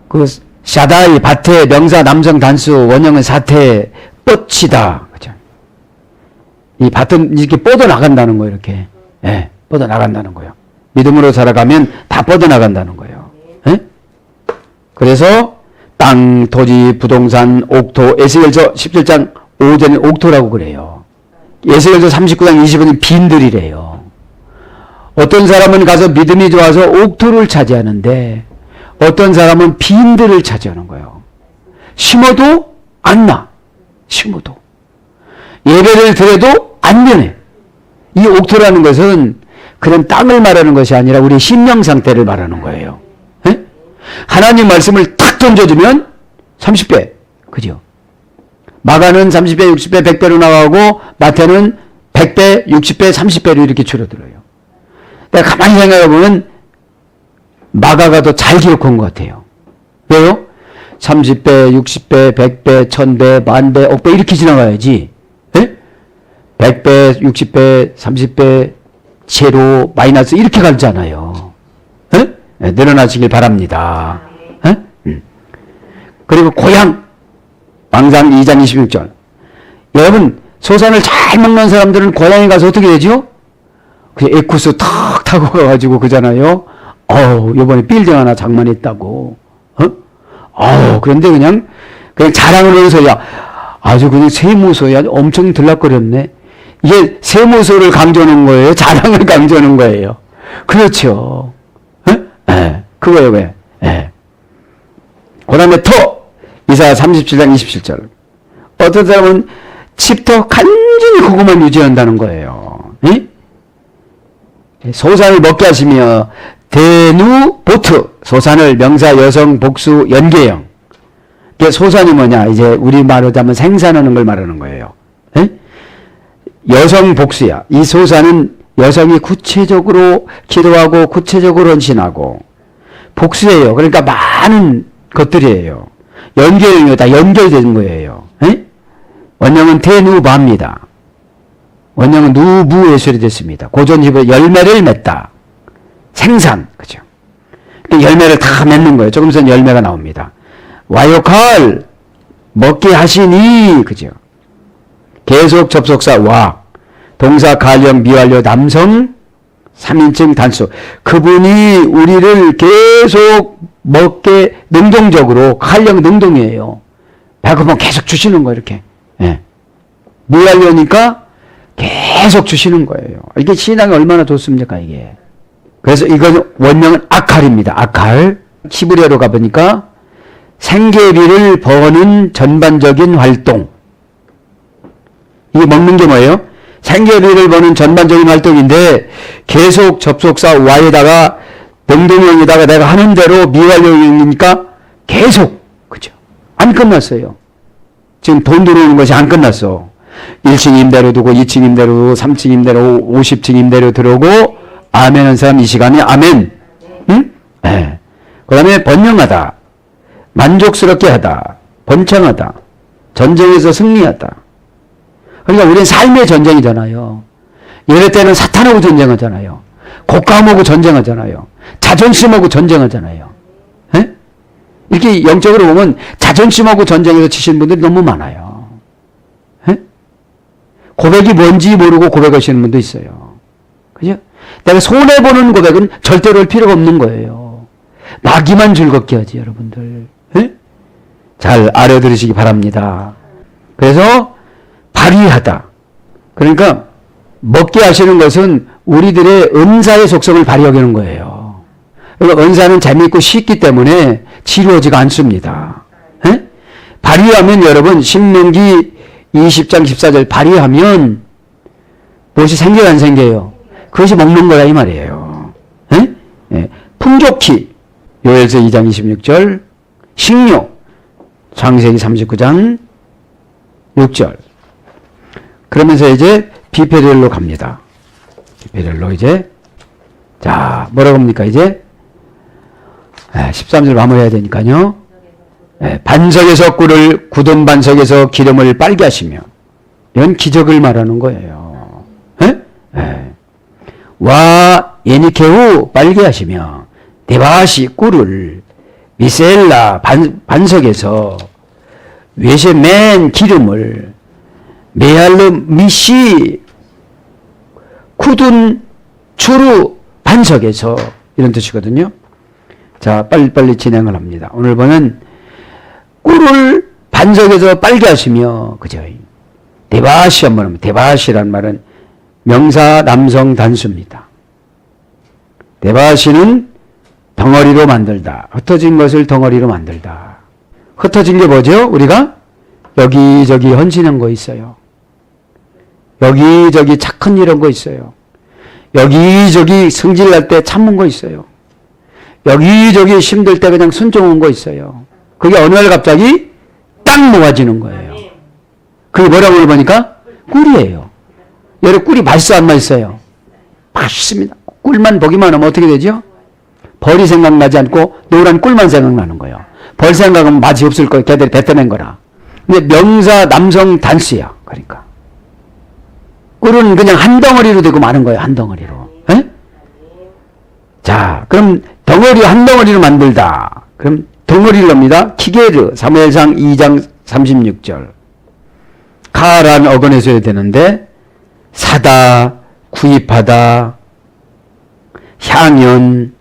그 샤다이 밭에 명사 남성 단수 원형은 사태 뻗치다. 그죠? 이 밭은 이렇게 뻗어 나간다는 거예요, 이렇게. 예, 뻗어 나간다는 거예요. 믿음으로 살아가면 다 뻗어 나간다는 거예요. 예? 그래서 땅, 토지, 부동산, 옥토, 에스겔서 17장 5절은 옥토라고 그래요. 에스겔서 39장 20절은 빈들이래요. 어떤 사람은 가서 믿음이 좋아서 옥토를 차지하는데 어떤 사람은 빈들을 차지하는 거예요. 심어도 안 나. 심어도. 예배를 드려도 안 변해. 이 옥토라는 것은 그런 땅을 말하는 것이 아니라 우리 심령 상태를 말하는 거예요. 에? 하나님 말씀을 탁 던져주면 30배. 그죠? 마가는 30배, 60배, 100배로 나가고 마태는 100배, 60배, 30배로 이렇게 줄어들어요. 내가 가만히 생각해 보면 마가가 더 잘 기록한 것 같아요. 왜요? 30배, 60배, 100배, 1000배, 만배, 억배 이렇게 지나가야지. 예? 100배, 60배, 30배, 제로, 마이너스 이렇게 가잖아요. 예? 예, 늘어나시길 바랍니다. 예? 그리고 고향, 왕상 2장 26절. 여러분, 소산을 잘 먹는 사람들은 고향에 가서 어떻게 되죠? 그 에쿠스 탁 타고 가가지고 그잖아요. 요번에 빌딩 하나 장만했다고. 그런데 그냥 자랑을 하는 소리야. 아주 그냥 세무소야. 엄청 들락거렸네. 이게 세무소를 강조하는 거예요? 자랑을 강조하는 거예요? 그렇죠. 그거예요, 왜? 그 다음에 토! 이사야 37장 27절. 어떤 사람은 집터 간절히 그것만 유지한다는 거예요. 소산을 먹게 하시며, 대누, 보트. 소산을 명사, 여성, 복수, 연계형. 소산이 뭐냐? 이제 우리 말로 하면 생산하는 걸 말하는 거예요. 여성 복수야. 이 소산은 여성이 구체적으로 기도하고 구체적으로 헌신하고 복수예요. 그러니까 많은 것들이에요. 연결형이 다 연결된 거예요. 원형은 대누바입니다. 원형은 누부의 소리 됐습니다. 고전집에 열매를 맺다. 생산. 그죠? 열매를 다 맺는 거예요. 조금 있으면 열매가 나옵니다. 와요칼 먹게 하시니. 그죠? 계속 접속사 와. 동사 가령 미완료 남성 3인칭 단수. 그분이 우리를 계속 먹게 능동적으로 칼령 능동이에요. 배고프면 계속 주시는 거예요. 이렇게. 미완료니까 계속 주시는 거예요. 이게 신앙이 얼마나 좋습니까 이게. 그래서 이건 원명은 아칼입니다. 아칼. 히브리어로 가보니까 생계비를 버는 전반적인 활동. 이게 먹는 게 뭐예요? 생계비를 버는 전반적인 활동인데 계속 접속사 와에다가 능동형에다가 내가 하는 대로 미완료형이니까 계속. 그죠? 안 끝났어요. 지금 돈 들어오는 것이 안 끝났어. 1층 임대료 두고 2층 임대료 두고 3층 임대료 50층 임대료 들어오고 아멘 한 사람 이 시간에 아멘. 응? 그 다음에 번영하다. 만족스럽게 하다. 번창하다. 전쟁에서 승리하다. 그러니까 우리는 삶의 전쟁이잖아요. 이럴 때는 사탄하고 전쟁하잖아요. 고가함하고 전쟁하잖아요. 자존심하고 전쟁하잖아요. 이렇게 영적으로 보면 자존심하고 전쟁에서 지신 분들이 너무 많아요. 고백이 뭔지 모르고 고백하시는 분도 있어요. 그죠? 내가 손해보는 고백은 절대로 할 필요가 없는 거예요. 나기만 즐겁게 하지, 여러분들. 잘 알아들으시기 바랍니다. 그래서 발휘하다. 그러니까 먹게 하시는 것은 우리들의 은사의 속성을 발휘하게 하는 거예요. 그러니까 은사는 재미있고 쉽기 때문에 지루하지가 않습니다. 발휘하면 여러분 신명기 20장 14절 발휘하면 무엇이 생겨요 안 생겨요? 그것이 먹는 거다 이 말이에요. 풍족히 요엘서 2장 26절 식욕 창세기 39장 6절. 그러면서 이제 비페렐로 갑니다. 비페렐로 이제 자 뭐라고 합니까 이제 13절 마무리해야 되니까요. 반석에서 꿀을 굳은 반석에서 기름을 빨게 하시며 이런 기적을 말하는 거예요. 와 예니케후 빨게 하시며 데바시 꿀을 미셀라 반석에서 외세맨 기름을 메알르 미시 굳은 추루 반석에서 이런 뜻이거든요. 자 빨리빨리 진행을 합니다. 오늘 보는 꿀을 반석에서 빨게 하시며 그죠? 데바시 한번 하면 데바시란 말은 명사 남성 단수입니다. 데바시는 덩어리로 만들다. 흩어진 것을 덩어리로 만들다. 흩어진 게 뭐죠? 우리가 여기저기 헌신한 거 있어요. 여기저기 착한 이런 거 있어요. 여기저기 승질날 때 참은 거 있어요. 여기저기 힘들 때 그냥 순종한 거 있어요. 그게 어느 날 갑자기 딱 모아지는 거예요. 그게 뭐라고 보니까 꿀이에요. 여러분 꿀이 맛있어 안 맛있어요? 맛있습니다. 꿀만 보기만 하면 어떻게 되죠? 벌이 생각나지 않고 노란 꿀만 생각나는 거예요. 벌 생각하면 맛이 없을 거예요. 걔들이 뱉어낸 거라. 근데 명사 남성 단수야. 그러니까 꿀은 그냥 한 덩어리로 되고 마는 거예요. 한 덩어리로. 자, 그럼 덩어리 한 덩어리로 만들다. 그럼 덩어리를 넣습니다. 키게르 사무엘상 2장 36절. 가라는 어근에 써야 되는데 사다, 구입하다, 향연,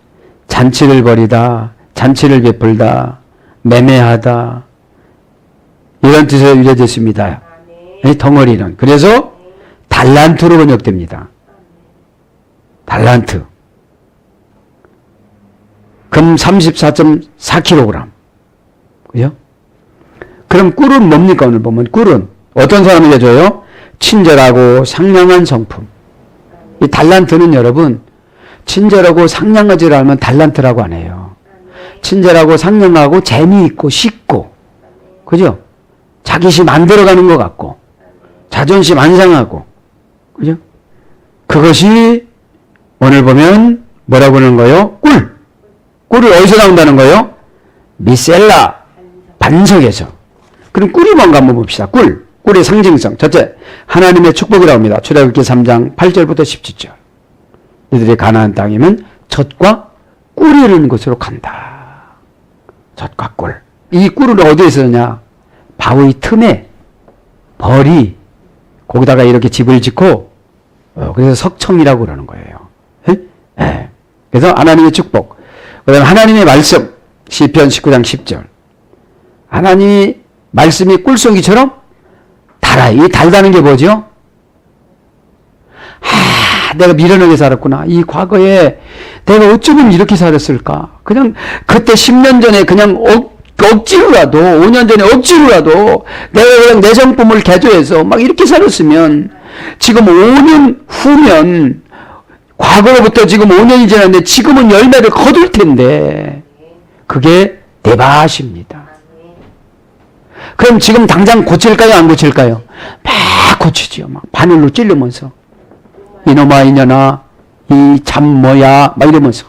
잔치를 벌이다, 잔치를 베풀다, 매매하다 이런 뜻으로 유래됐습니다. 이 덩어리는. 그래서 달란트로 번역됩니다. 달란트. 금 34.4kg. 그죠? 그럼 꿀은 뭡니까? 오늘 보면 꿀은 어떤 사람에게 줘요? 친절하고 상냥한 성품. 이 달란트는 여러분 친절하고 상냥하지를 않으면 달란트라고 안 해요. 친절하고 상냥하고 재미있고 쉽고, 그죠? 자기심 안 들어가는 것 같고 자존심 안 상하고, 그죠? 그것이 오늘 보면 뭐라고 하는 거예요? 꿀. 꿀을 어디서 나온다는 거예요? 미셀라, 반석에서. 그럼 꿀이 뭔가 한번 봅시다. 꿀. 꿀의 상징성. 첫째, 하나님의 축복이 나옵니다. 출애굽기 3장 8절부터 17절. 너희들이 가나안 땅이면 젖과 꿀이 흐르는 곳으로 간다. 젖과 꿀. 이 꿀을 어디에서 쓰냐? 바위 틈에 벌이 거기다가 이렇게 집을 짓고 그래서 석청이라고 그러는 거예요. 예? 그래서 하나님의 축복. 그 다음에 하나님의 말씀. 시편 19장 10절. 하나님이 말씀이 꿀송이처럼 달아요. 이 달다는 게 뭐죠? 내가 미련하게 살았구나. 이 과거에 내가 어쩌면 이렇게 살았을까? 그냥 그때 10년 전에 그냥 억지로라도 5년 전에 억지로라도 내가 그냥 내 성품을 개조해서 막 이렇게 살았으면 지금 5년 후면 과거로부터 지금 5년이 지났는데 지금은 열매를 거둘 텐데 그게 내 밭입니다. 그럼 지금 당장 고칠까요? 안 고칠까요? 막 고치지요. 막 바늘로 찌르면서 이놈아 이년아 이 참 뭐야 막 이러면서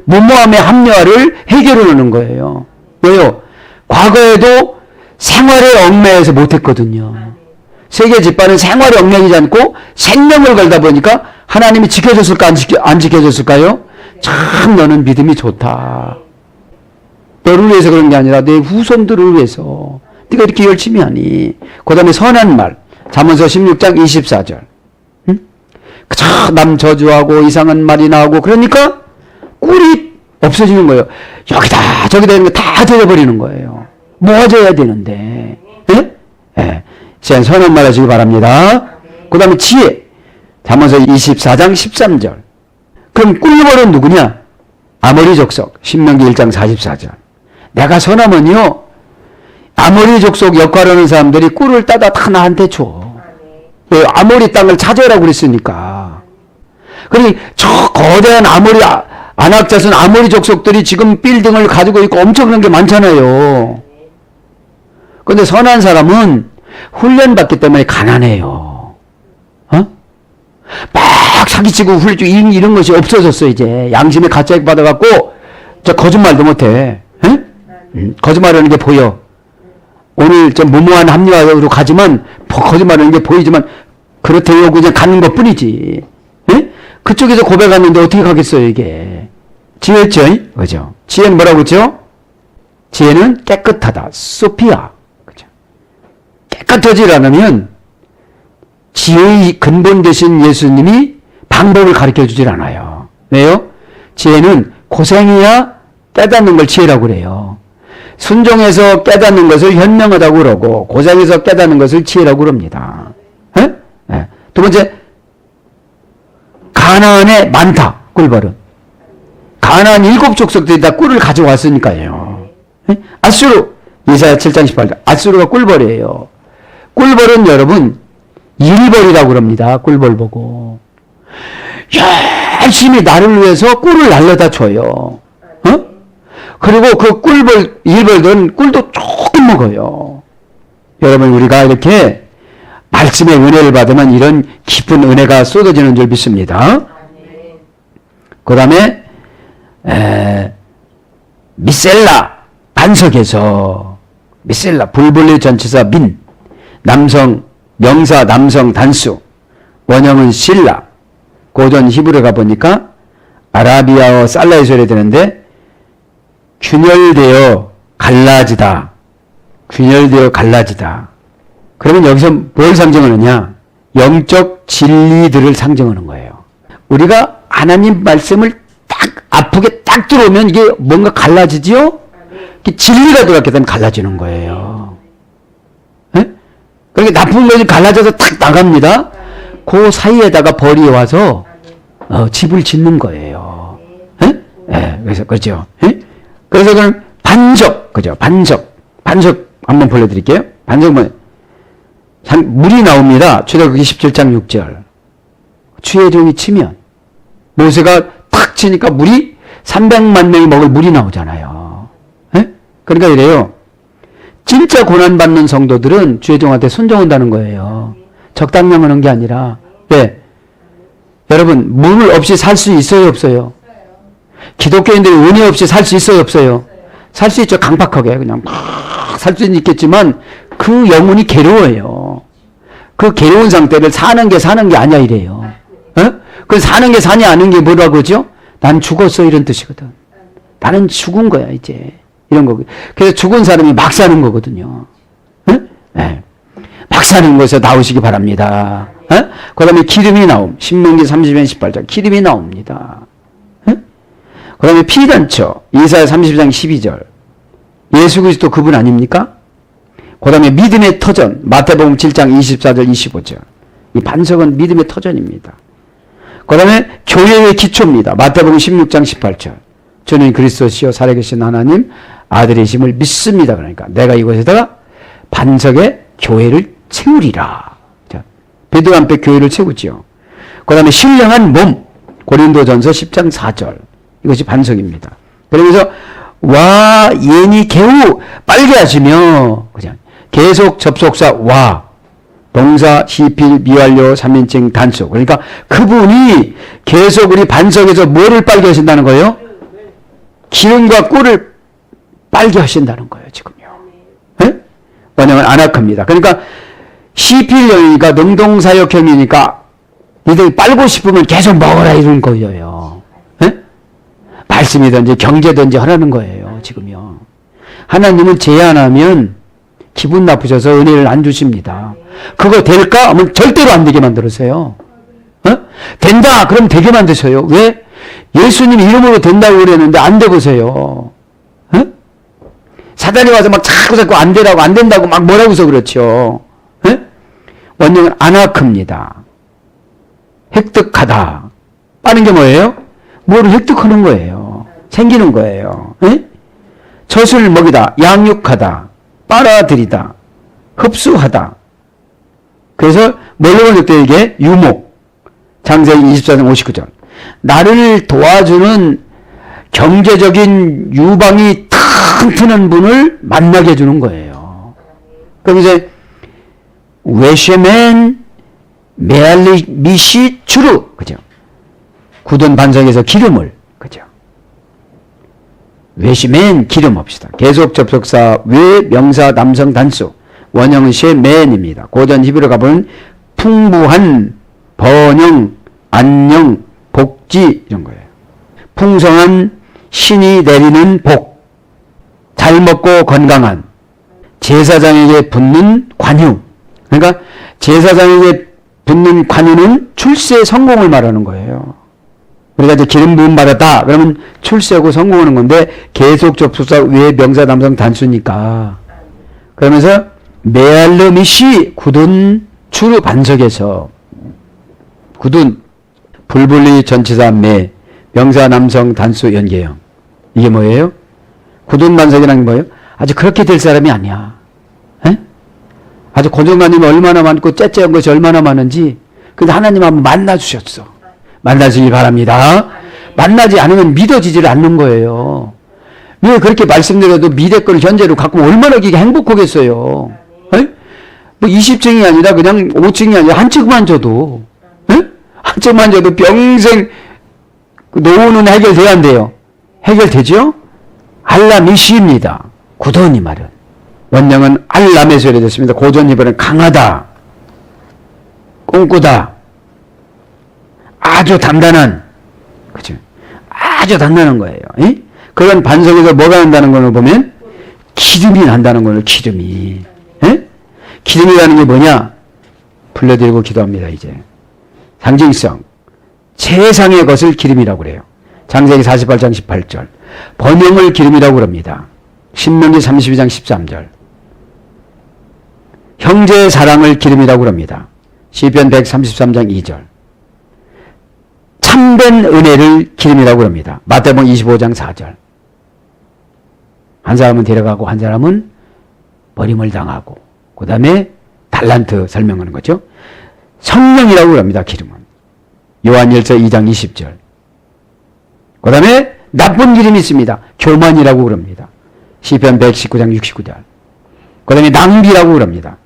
무모함의 합리화를 해결해 놓는 거예요. 왜요? 과거에도 생활에 얽매여서 못했거든요. 세계 집단은 생활에 얽매이지 않고 생명을 걸다 보니까 하나님이 지켜줬을까 안 지켜줬을까요? 참 너는 믿음이 좋다. 너를 위해서 그런 게 아니라 내 후손들을 위해서 네가 이렇게 열심히 하니. 그 다음에 선한 말 잠언서 16장 24절. 그저 남 저주하고 이상한 말이 나오고 그러니까 꿀이 없어지는 거예요. 여기다 저기다 이런 거 다 젖어버리는 거예요. 모아져야 되는데. 예? 예. 선한 말 하시기 바랍니다. 그 다음에 지혜 잠언서 24장 13절. 그럼 꿀벌은 누구냐? 아모리 족속 신명기 1장 44절. 내가 선하면요 아모리 족속 역할하는 사람들이 꿀을 따다 다 나한테 줘. 왜? 아모리 땅을 차지하라고 그랬으니까. 그러니 저 거대한 아모리 안악자손 아모리 족속들이 지금 빌딩을 가지고 있고 엄청난 게 많잖아요. 그런데 선한 사람은 훈련받기 때문에 가난해요. 막 사기치고 훌륭 이런 것이 없어졌어. 이제 양심에 가짜익 받아갖고 저 거짓말도 못해. 거짓말하는 게 보여. 오늘 좀 무모한 합리화로 가지만 거짓말하는 게 보이지만 그렇대요. 그냥 가는 것 뿐이지. 예? 그쪽에서 고백하는데 어떻게 가겠어요 이게. 지혜죠? 그죠? 지혜는 뭐라고 그랬죠? 지혜는 깨끗하다. 소피아. 그죠? 깨끗하지 않으면 지혜의 근본 되신 예수님이 방법을 가르쳐 주질 않아요. 왜요? 지혜는 고생해야 깨닫는 걸 지혜라고 그래요. 순종해서 깨닫는 것을 현명하다고 그러고 고생해서 깨닫는 것을 지혜라고 그럽니다. 예? 예. 두 번째, 가나안에 많다. 꿀벌은. 가나안 7족속들이 다 꿀을 가져왔으니까요. 예? 아수르 이사야 7장 18절. 아수르가 꿀벌이에요. 꿀벌은 여러분 일벌이라고 그럽니다. 꿀벌 보고 열심히 나를 위해서 꿀을 날려다 줘요. 그리고 그 꿀벌, 일벌들은 꿀도 조금 먹어요. 여러분, 우리가 이렇게 말씀의 은혜를 받으면 이런 깊은 은혜가 쏟아지는 줄 믿습니다. 그 다음에, 미셀라, 반석에서, 미셀라, 불불리 전치사 민, 남성, 명사, 남성, 단수, 원형은 실라, 고전 히브리어 가보니까 아라비아어 살라의 소리 되는데 균열되어 갈라지다. 균열되어 갈라지다. 그러면 여기서 뭘 상징하느냐? 영적 진리들을 상징하는 거예요. 우리가 하나님 말씀을 딱 아프게 딱 들어오면 이게 뭔가 갈라지지요? 진리가 들어갔기 때문에 갈라지는 거예요. 네? 그러니까 나쁜 것이 갈라져서 탁 나갑니다. 그 사이에다가 벌이 와서 집을 짓는 거예요. 네? 네, 그래서 그렇죠. 네? 그래서 그럼 반석, 그죠? 반석 한번 보여드릴게요. 반석은 물이 나옵니다. 출애굽기 17장 6절. 주의 종이 치면 모세가 탁 치니까 물이 300만 명이 먹을 물이 나오잖아요. 네? 그러니까 이래요. 진짜 고난받는 성도들은 주의 종한테 순종한다는 거예요. 적당량 하는 게 아니라. 네. 여러분, 물 없이 살 수 있어요, 없어요? 기독교인들이 은혜 없이 살 수 있어요, 없어요? 살 수 있죠. 강박하게 그냥 막 살 수는 있겠지만 그 영혼이 괴로워요. 그 괴로운 상태를 사는 게 아니야 이래요. 그 사는 게 사냐 아는 게 뭐라고 그러죠? 난 죽었어 이런 뜻이거든. 나는 죽은 거야 이제 이런 거. 그래서 죽은 사람이 막 사는 거거든요. 네. 막 사는 것에서 나오시기 바랍니다. 그 다음에 기름이 나옴. 신명기 30장 18절 기름이 나옵니다. 그 다음에 피단처 이사야 32장 12절 예수 그리스도 그분 아닙니까? 그 다음에 믿음의 터전 마태복음 7장 24절 25절 이 반석은 믿음의 터전입니다. 그 다음에 교회의 기초입니다. 마태복음 16장 18절 저는 그리스도시요 살아계신 하나님 아들이심을 믿습니다. 그러니까 내가 이곳에다가 반석의 교회를 채우리라. 자, 베드로 앞에 교회를 채우지요. 그 다음에 신령한 몸 고린도전서 10장 4절 이것이 반석입니다. 그러면서 와 예니 개우 빨게 하시며 그냥 계속 접속사 와 동사 시필 미완료 3인칭 단수 그러니까 그분이 계속 우리 반석에서 뭐를 빨게 하신다는 거예요? 기름과 꿀을 빨게 하신다는 거예요 지금요. 네? 원형은 아나크입니다. 그러니까 시필형이니까 능동사역형이니까 니들 빨고 싶으면 계속 먹어라 이런 거예요. 말씀이든지 경제든지 하라는 거예요 지금요. 하나님은 제안하면 기분 나쁘셔서 은혜를 안 주십니다. 그거 될까? 하면 절대로 안 되게 만들으세요. 된다 그럼 되게 만드셔요. 왜? 예수님 이름으로 된다고 그랬는데 안 되보세요. 사단이 와서 막 자꾸 안 되라고 안 된다고 막 뭐라고 해서 그렇죠. 원형은 아나크입니다. 획득하다. 빠는 게 뭐예요? 뭐를 획득하는 거예요. 생기는 거예요. 젖을 먹이다, 양육하다, 빨아들이다, 흡수하다. 그래서 뭘로 번역돼 이게? 유목. 창세기 24장 59절. 나를 도와주는 경제적인 유방이 튼튼한 분을 만나게 해주는 거예요. 그럼 이제 웨쉐멘 메알리 미시 주루 그죠? 굳은 반석에서 기름을 그죠? 외시맨 기름 합시다. 계속 접속사 외 명사 남성 단수 원형은 쉐맨입니다. 고전 히브리어 가보면 풍부한 번영 안녕 복지 이런 거예요. 풍성한 신이 내리는 복 잘 먹고 건강한 제사장에게 붙는 관유 그러니까 제사장에게 붙는 관유는 출세 성공을 말하는 거예요. 우리가 이제 기름 부음 받았다 그러면 출세하고 성공하는 건데 계속 접속사 외 명사 남성 단수니까 그러면서 메알르미시 굳은 주르 반석에서 굳은 불분리 전치사 매 명사 남성 단수 연계형 이게 뭐예요? 굳은 반석이라는 게 뭐예요? 아주 그렇게 될 사람이 아니야. 에? 아주 고정관념이 얼마나 많고 째째한 것이 얼마나 많은지 근데 하나님 한번 만나주셨어. 만나시기 바랍니다. 만나지 않으면 믿어지질 않는 거예요. 왜 그렇게 말씀드려도 미래 걸 현재로 갖고 얼마나 이게 행복하겠어요. 에? 뭐 20층이 아니라 그냥 5층이 아니라 한 층만 줘도 에? 한 층만 줘도 평생 노후는 해결돼야 안 돼요. 해결되죠? 알라미시입니다. 굳은 이 말은. 원형은 알람에서 이래졌습니다. 고전 히브리어는 강하다. 꿈꾸다. 아주 단단한. 그죠? 아주 단단한 거예요. 예? 그런 반석에서 뭐가 난다는 걸 보면 기름이 난다는 거예요. 기름이. 예? 기름이라는 게 뭐냐? 불러드리고 기도합니다. 이제 상징성 세상의 것을 기름이라고 그래요. 창세기 48장 18절 번영을 기름이라고 그럽니다. 신명기 32장 13절 형제의 사랑을 기름이라고 그럽니다. 시편 133장 2절 참된 은혜를 기름이라고 그럽니다. 마태복음 25장 4절 한 사람은 데려가고 한 사람은 버림을 당하고 그 다음에 달란트 설명하는 거죠. 성령이라고 그럽니다. 기름은 요한일서 2장 20절 그 다음에 나쁜 기름이 있습니다. 교만이라고 그럽니다. 시편 119장 69절 그 다음에 낭비라고 그럽니다.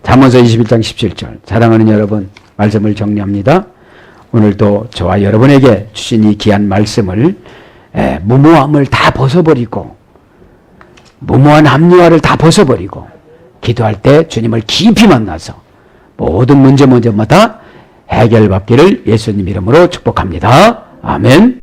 잠언서 21장 17절 사랑하는 여러분 말씀을 정리합니다. 오늘도 저와 여러분에게 주신 이 귀한 말씀을 무모함을 다 벗어버리고 무모한 합리화를 다 벗어버리고 기도할 때 주님을 깊이 만나서 모든 문제마다 해결받기를 예수님 이름으로 축복합니다. 아멘.